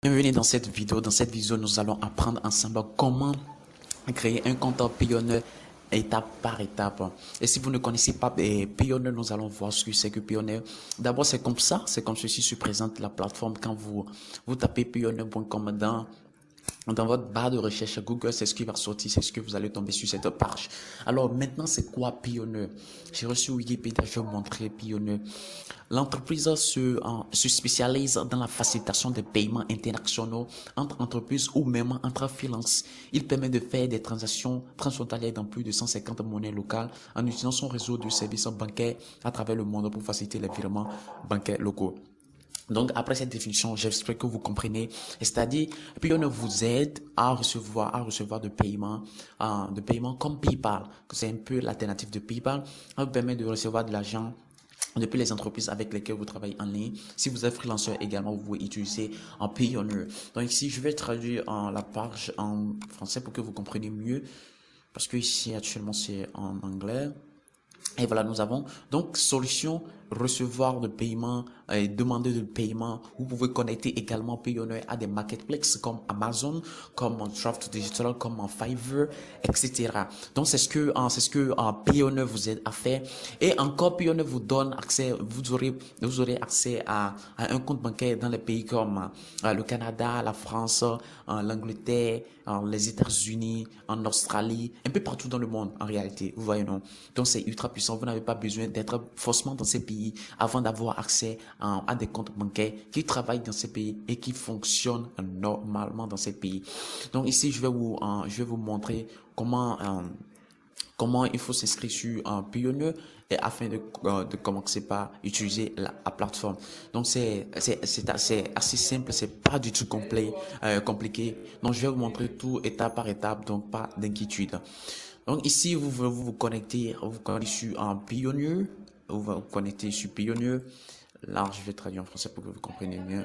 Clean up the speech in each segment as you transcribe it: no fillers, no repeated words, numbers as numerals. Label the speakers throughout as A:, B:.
A: Bienvenue dans cette vidéo. Dans cette vidéo, nous allons apprendre ensemble comment créer un compte Payoneer étape par étape. Et si vous ne connaissez pas Payoneer, nous allons voir ce que c'est que Payoneer. D'abord, c'est comme ça, c'est comme ceci se présente la plateforme quand vous tapez payoneer.com dans votre barre de recherche Google, c'est ce qui va sortir, c'est ce que vous allez tomber sur cette page. Alors maintenant, c'est quoi Payoneer? J'ai reçu Wikipédia, je vais vous montrer Payoneer. L'entreprise se spécialise dans la facilitation des paiements internationaux entre entreprises ou même entre freelances. Il permet de faire des transactions transfrontalières dans plus de 150 monnaies locales en utilisant son réseau de services bancaires à travers le monde pour faciliter les virements bancaires locaux. Donc, après cette définition, j'espère que vous comprenez. C'est-à-dire, puis on vous aide à recevoir de paiements comme PayPal. C'est un peu l'alternative de PayPal. Ça vous permet de recevoir de l'argent depuis les entreprises avec lesquelles vous travaillez en ligne. Si vous êtes freelanceur également, vous pouvez utiliser un Payoneer. Donc ici, je vais traduire la page en français pour que vous compreniez mieux. Parce que ici, actuellement, c'est en anglais. Et voilà, nous avons donc solution recevoir de paiement et demander de paiement. Vous pouvez connecter également Payoneer à des marketplaces comme Amazon, comme Draft Digital, comme Fiverr, etc. Donc c'est ce que Payoneer vous aide à faire. Et encore Payoneer vous donne accès, vous aurez accès à un compte bancaire dans les pays comme le Canada, la France, l'Angleterre, les États-Unis, en Australie, un peu partout dans le monde en réalité. Vous voyez non? Donc c'est ultra puissant. Vous n'avez pas besoin d'être forcément dans ces pays avant d'avoir accès à des comptes bancaires qui travaillent dans ces pays et qui fonctionnent normalement dans ces pays. Donc ici, je vais vous montrer comment il faut s'inscrire sur un Payoneer et afin de commencer par utiliser la plateforme. Donc c'est assez simple, c'est pas du tout compliqué. Donc je vais vous montrer tout étape par étape, donc pas d'inquiétude. Donc ici vous connectez sur un Payoneer, vous connectez sur Payoneer. Là je vais traduire en français pour que vous compreniez mieux.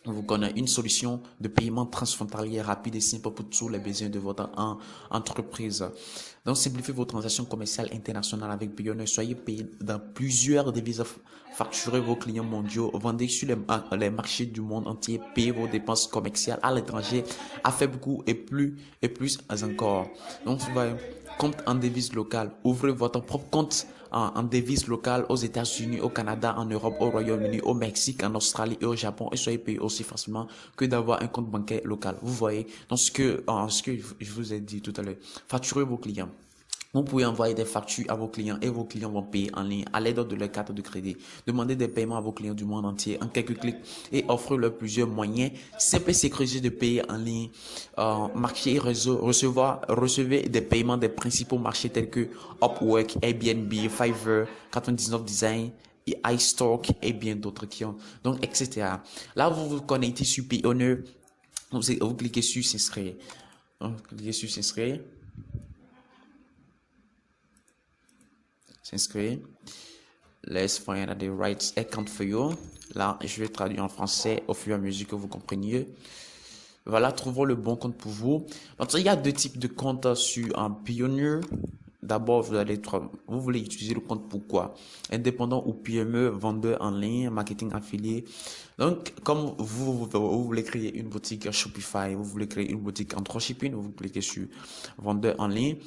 A: Vous connaissez une solution de paiement transfrontalier rapide et simple pour tous les besoins de votre entreprise. Donc, simplifiez vos transactions commerciales internationales avec Payoneer. Soyez payé dans plusieurs devises. Facturez vos clients mondiaux. Vendez sur les marchés du monde entier. Payez vos dépenses commerciales à l'étranger à faible coût et plus encore. Donc, vous voyez, compte en devise locale. Ouvrez votre propre compte en devise locale aux États-Unis, au Canada, en Europe, au Royaume-Uni, au Mexique, en Australie et au Japon, et soyez payé aussi facilement que d'avoir un compte bancaire local. Vous voyez, donc ce que je vous ai dit tout à l'heure, facturez vos clients. Vous pouvez envoyer des factures à vos clients et vos clients vont payer en ligne à l'aide de leur carte de crédit. Demandez des paiements à vos clients du monde entier en quelques clics et offrez-leur plusieurs moyens simples et sécurisés de payer en ligne. Marché et réseau, recevez des paiements des principaux marchés tels que Upwork, Airbnb, Fiverr, 99 Design, iStock et bien d'autres qui ont. Donc, etc. Là, vous vous connectez sur Payoneer. Vous cliquez sur s'inscrire. Vous cliquez sur s'inscrire. S'inscrire. Let's find the right account for you. Là, je vais traduire en français au fur et à mesure que vous compreniez. Voilà, trouvons le bon compte pour vous. Donc, il y a deux types de comptes sur un Payoneer. D'abord, vous voulez utiliser le compte pourquoi? Indépendant ou PME, vendeur en ligne, marketing affilié. Donc, comme vous voulez créer une boutique Shopify, vous voulez créer une boutique en dropshipping, vous cliquez sur vendeur en ligne.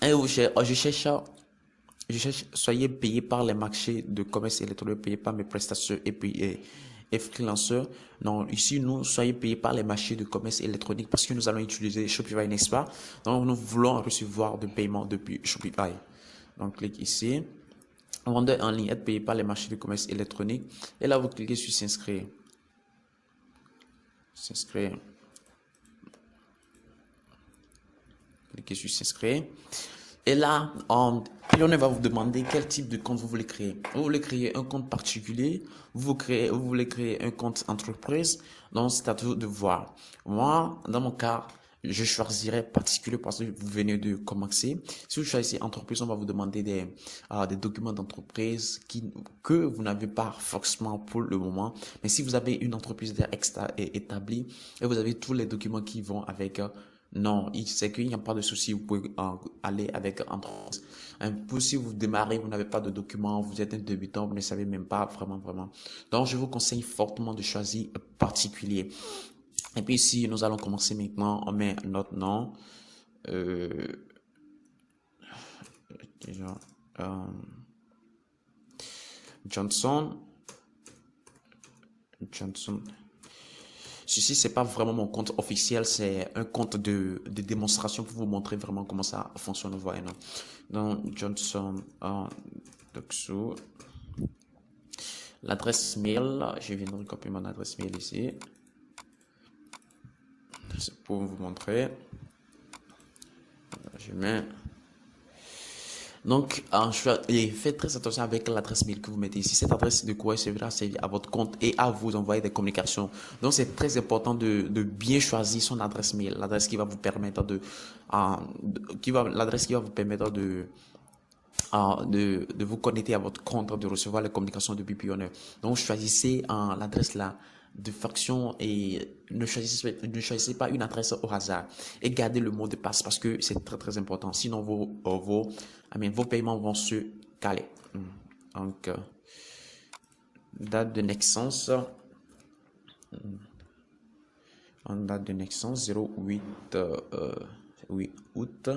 A: Et je cherche, soyez payé par les marchés de commerce électronique, payé par mes prestataires et freelanceurs. Non, ici, nous, soyez payés par les marchés de commerce électronique parce que nous allons utiliser Shopify, n'est-ce pas? Donc, nous voulons recevoir de paiement depuis Shopify. Donc, clique ici. Vendeur en ligne, être payé par les marchés de commerce électronique. Et là, vous cliquez sur s'inscrire. S'inscrire. Cliquez sur s'inscrire. Et là, Payoneer va vous demander quel type de compte vous voulez créer. Vous voulez créer un compte particulier, vous voulez créer un compte entreprise. Donc, c'est à vous de voir. Moi, dans mon cas, je choisirais particulier parce que vous venez de commencer. Si vous choisissez entreprise, on va vous demander des documents d'entreprise que vous n'avez pas forcément pour le moment. Mais si vous avez une entreprise établie et vous avez tous les documents qui vont avec Non, c'est qu'il n'y a pas de souci. Vous pouvez aller avec entreprise. Si vous démarrez, vous n'avez pas de documents, vous êtes un débutant, vous ne savez même pas vraiment, vraiment. Donc, je vous conseille fortement de choisir un particulier. Et puis ici, nous allons commencer maintenant. On met notre nom. Déjà, Johnson. Ceci, c'est pas vraiment mon compte officiel, c'est un compte de démonstration pour vous montrer vraiment comment ça fonctionne. Vous voyez, non? Donc, Johnson, Doxo. L'adresse mail, je viens de recopier mon adresse mail ici. C'est pour vous montrer. Je mets. Donc, faites très attention avec l'adresse mail que vous mettez ici. Cette adresse de courrier servira à votre compte et à vous envoyer des communications. Donc, c'est très important de bien choisir son adresse mail, l'adresse qui va vous permettre l'adresse qui va vous permettre de vous connecter à votre compte, de recevoir les communications depuis Pionnier. Donc, choisissez l'adresse là de fonction et ne choisissez pas une adresse au hasard et gardez le mot de passe parce que c'est très très important. Sinon, vos paiements vont se caler. Donc, date de naissance. En date de naissance 08 août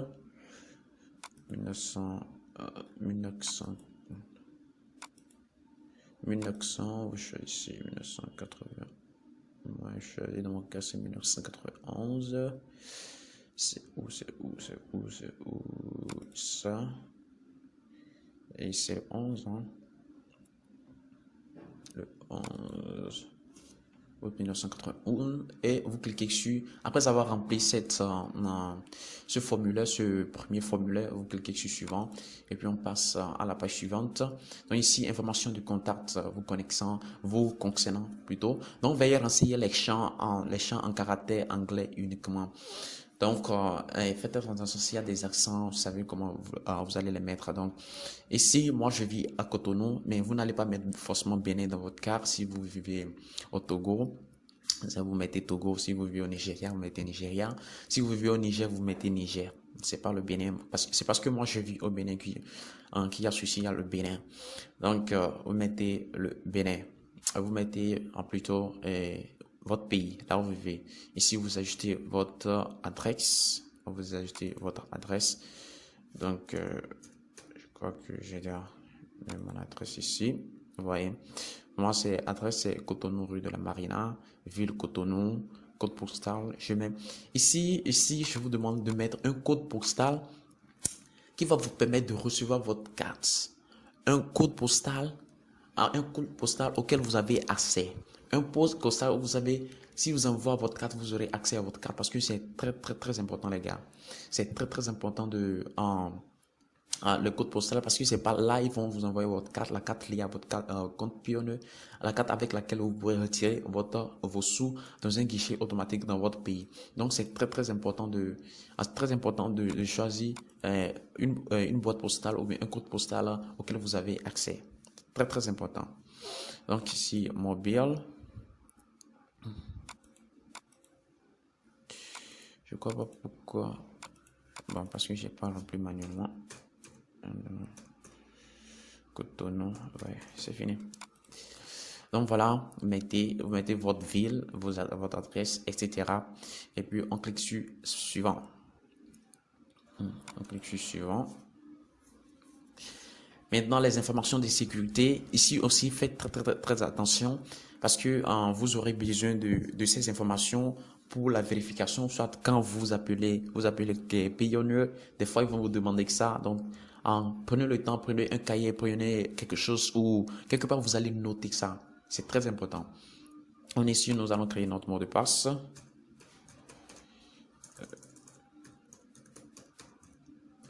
A: 1900, vous choisissez 1980. Moi, je suis allé dans mon cas, c'est 1991. C'est où ça? Et c'est le 11, hein? Le 11 août 1991. Et vous cliquez dessus. Après avoir rempli ce formulaire, ce premier formulaire, vous cliquez sur suivant. Et puis on passe à la page suivante. Donc ici, information du contact vous concernant plutôt. Donc veuillez renseigner les champs en caractère anglais uniquement. Donc, faites attention s'il y a des accents, vous savez comment vous allez les mettre. Donc, ici, moi, je vis à Cotonou, mais vous n'allez pas mettre forcément Bénin dans votre carte. Si vous vivez au Togo, vous mettez Togo. Si vous vivez au Nigeria, vous mettez Nigeria. Si vous vivez au Niger, vous mettez Niger. C'est pas le Bénin. C'est parce que moi, je vis au Bénin qu'il y a ceci, il y a le Bénin. Donc, vous mettez le Bénin. Vous mettez plutôt votre pays, là où vous vivez. Ici, vous ajoutez votre adresse. Donc, je crois que j'ai déjà mis mon adresse ici. Vous voyez, moi, c'est Cotonou, rue de la Marina, ville Cotonou, code postal. Ici, je vous demande de mettre un code postal qui va vous permettre de recevoir votre carte. Un code postal auquel vous avez accès. Un code postal où vous savez, si vous envoie votre carte, vous aurez accès à votre carte parce que c'est très, très, très important, les gars. C'est très, très important le code postal parce que c'est pas là, ils vont vous envoyer votre carte, la carte liée à votre compte Pionnier, la carte avec laquelle vous pourrez retirer vos sous dans un guichet automatique dans votre pays. Donc, c'est très, très important de choisir une boîte postale ou bien un code postal auquel vous avez accès. Très, très important. Donc, ici, mobile. Je ne crois pas pourquoi. Bon, parce que j'ai pas rempli manuellement. Cotonou, ouais, c'est fini. Donc voilà, vous mettez votre ville, votre adresse, etc. Et puis on clique sur suivant. On clique sur suivant. Maintenant, les informations de sécurité. Ici aussi, faites très, très, très, très attention parce que vous aurez besoin de ces informations pour la vérification, soit quand vous appelez les Pionnier, des fois ils vont vous demander que ça. Donc, prenez le temps, prenez un cahier, prenez quelque chose ou quelque part vous allez noter ça. C'est très important. On est ici, nous allons créer notre mot de passe.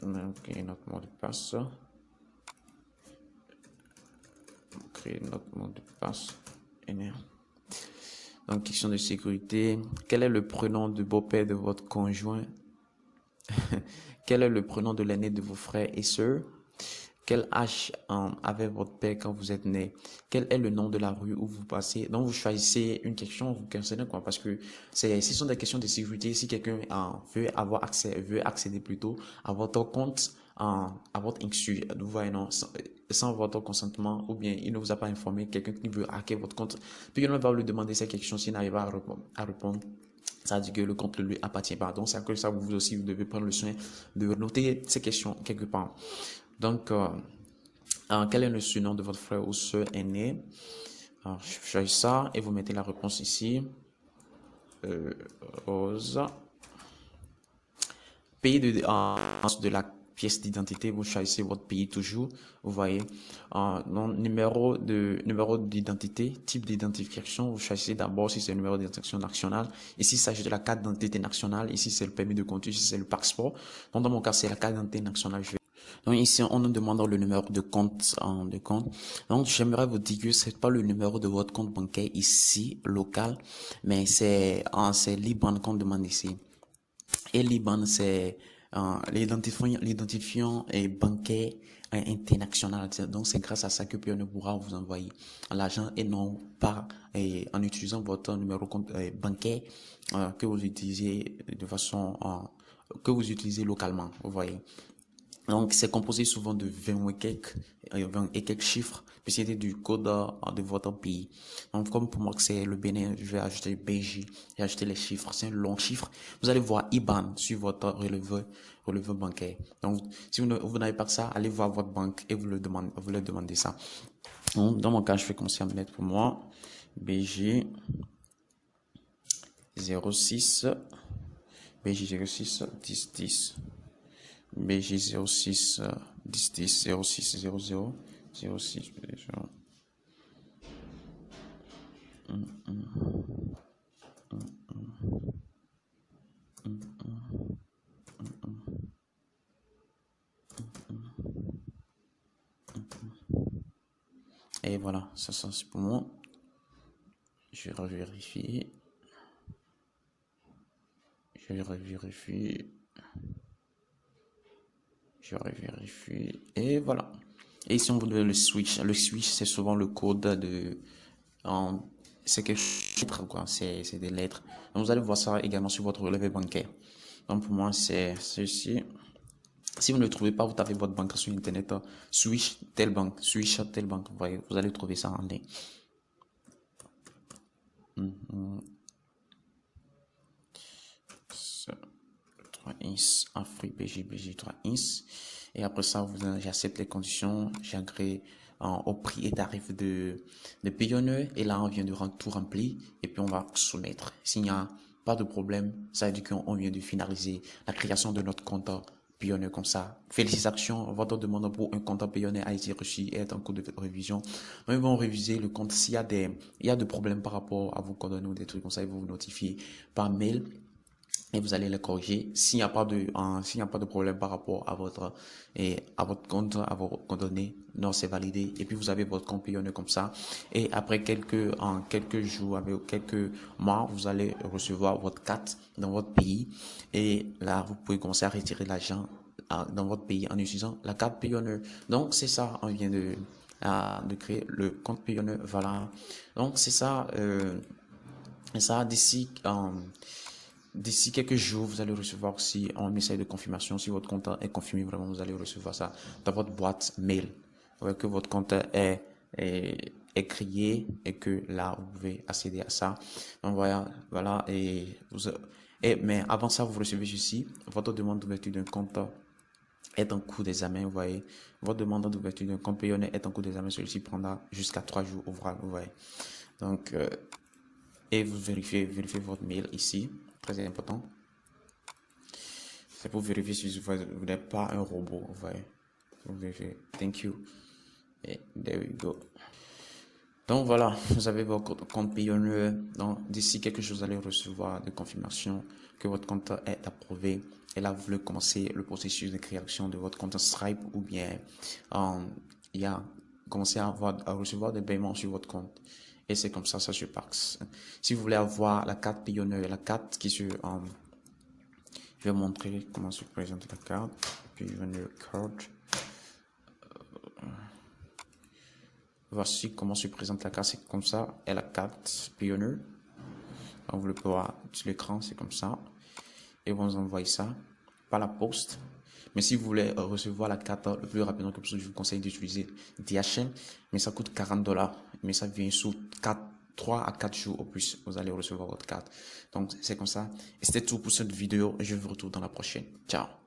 A: Ok, notre mot de passe. Créer notre mot de passe. Donc, question de sécurité. Quel est le prénom de beau-père de votre conjoint? Quel est le prénom de l'aîné de vos frères et sœurs? quel âge avait votre père quand vous êtes né, quel est le nom de la rue où vous passez. Donc vous choisissez une question vous concernant quoi, parce que ce sont des questions de sécurité. Si quelqu'un veut avoir accès, veut accéder plutôt à votre compte, à votre insu, vous voyez non, sans votre consentement, ou bien il ne vous a pas informé, quelqu'un qui veut hacker votre compte, puis il va lui demander ces questions s'il n'arrive pas à répondre. Ça veut dire que le compte ne lui appartient pas. Donc, c'est à cause de ça, vous aussi, vous devez prendre le soin de noter ces questions quelque part. Donc, quel est le surnom de votre frère ou soeur aîné? Alors, je choisis ça et vous mettez la réponse ici. Rose. Pays de la pièce d'identité, vous choisissez votre pays toujours. Vous voyez, numéro d'identité, type d'identification, vous choisissez d'abord si c'est le numéro d'identification nationale. Ici, il s'agit de la carte d'identité nationale. Ici, c'est le permis de conduire. Ici, c'est le passeport. Donc, dans mon cas, c'est la carte d'identité nationale. Donc ici, on nous demande le numéro de compte, Donc, j'aimerais vous dire que c'est pas le numéro de votre compte bancaire ici, local, mais c'est l'IBAN qu'on demande ici. Et l'IBAN, c'est l'identifiant bancaire international. Donc, c'est grâce à ça que Pioneer pourra vous envoyer l'argent et non pas en utilisant votre numéro compte bancaire que vous utilisez de façon que vous utilisez localement. Vous voyez. Donc, c'est composé souvent de 20 et quelques chiffres, puis c'était du code de votre pays. Donc, comme pour moi que c'est le Bénin, je vais ajouter BJ, j'ai ajouté les chiffres, c'est un long chiffre. Vous allez voir IBAN sur votre relevé bancaire. Donc, si vous n'avez pas ça, allez voir votre banque et vous leur demandez ça. Donc, dans mon cas, je vais commencer à me mettre pour moi, BJ 06, BJ 06 10 10. BG 06 10 10 06 00 06 déjà. Et voilà, ça c'est pour moi. Je vais revérifier. Je revérifie. Et voilà. Et ici, on vous donne le switch. Le switch, c'est souvent le code c'est quelque chose, quoi. C'est des lettres. Donc, vous allez voir ça également sur votre relevé bancaire. Donc, pour moi, c'est ceci. Si vous ne le trouvez pas, vous tapez votre banque sur Internet, switch telle banque, switch telle banque. Vous voyez, vous allez trouver ça en ligne. 3 ins, Afrique, BJ 3 ins. Et après ça, j'accepte les conditions, j'agrée au prix et tarif de Pioneer. Et là, on vient de tout remplir et puis on va soumettre. S'il n'y a pas de problème, ça veut dire qu'on vient de finaliser la création de notre compte Pioneer comme ça. Félicitations, votre demande pour un compte Pioneer a été reçue et est en cours de révision. Nous vont réviser le compte. S'il y a des problèmes par rapport à vos coordonnées ou des trucs comme ça, ils vont vous notifier par mail. Et vous allez les corriger. S'il n'y a pas de problème par rapport à votre compte, à vos coordonnées, non, c'est validé. Et puis vous avez votre compte Pioneer comme ça. Et après quelques jours, avec quelques mois, vous allez recevoir votre carte dans votre pays. Et là, vous pouvez commencer à retirer l'argent dans votre pays en utilisant la carte Pioneer. Donc, c'est ça, on vient de créer le compte Pioneer. Voilà. Donc, c'est ça, d'ici quelques jours, vous allez recevoir aussi un message de confirmation. Si votre compte est confirmé, vraiment, vous allez recevoir ça dans votre boîte mail. Que votre compte est créé et que là, vous pouvez accéder à ça. Donc voilà. Mais avant ça, vous recevez ceci. Votre demande d'ouverture d'un compte est en cours d'examen, vous voyez. Votre demande d'ouverture d'un compte Pioneer est en cours d'examen. Celui-ci prendra jusqu'à 3 jours ouvrables, vous voyez. Donc, et vous vérifiez votre mail ici. Très important. C'est pour vérifier si vous n'êtes pas un robot. Vous voyez. Vous vérifiez. Thank you. Et there we go. Donc voilà, vous avez votre compte Pioneer. Donc d'ici quelque chose, vous allez recevoir de confirmation que votre compte est approuvé. Et là, vous voulez commencer le processus de création de votre compte Stripe ou bien commencer à recevoir des paiements sur votre compte. Et c'est comme ça se passe. Si vous voulez avoir la carte Pioneer, la carte qui se... je vais montrer comment se présente la carte. Pioneer card. Voici comment se présente la carte. C'est comme ça. Et la carte Payoneer. Vous le pouvez voir sur l'écran. C'est comme ça. Et vous envoyez ça par la poste. Mais si vous voulez recevoir la carte le plus rapidement que possible, je vous conseille d'utiliser DHL. Mais ça coûte $40. Mais ça vient sous 3 à 4 jours au plus. Vous allez recevoir votre carte. Donc, c'est comme ça. Et c'était tout pour cette vidéo. Et je vous retrouve dans la prochaine. Ciao.